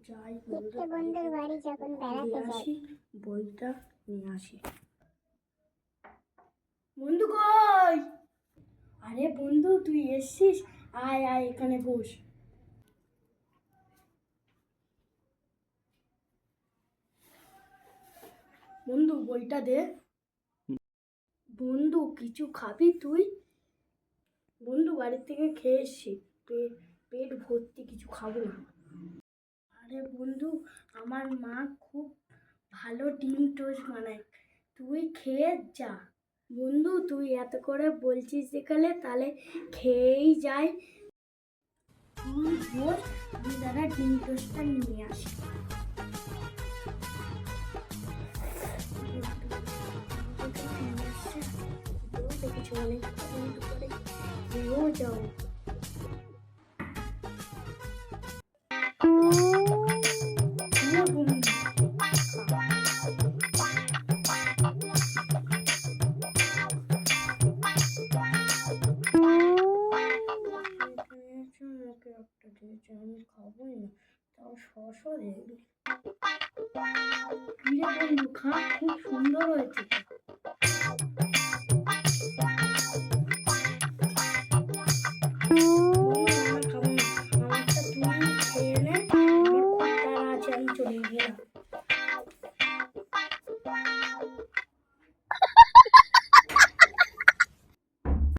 যাই বন্ধুর বাড়ি যখন বেড়াতে যাই বইটা নিয়ে আসি। বন্ধু কই? আরে বন্ধু তুই এসছিস, আয় আয় এখানে বস। বন্ধু বইটা দে। বন্ধু কিছু খাবি তুই? বন্ধু বাড়ির থেকে খেয়ে এসছি, পেট ভর্তি, কিছু খাবো না। আরে বন্ধু আমার মা খুব ভালো ডিম টোস্ট বানায়, তুই খেয়ে যা। বন্ধু তুই এত করে বলছিস যেখানে, তাহলে খেয়েই যাই। তুই বল, আমি দাদা ডিম টোস্টটা নিয়ে আসি। দেখেছো অনেক করে খেয়েও যাও। একটা দিয়েছে, আমি খাবোই না, তাও শশা দেখবি। বন্ধু খা, খুব সুন্দর হয়েছে।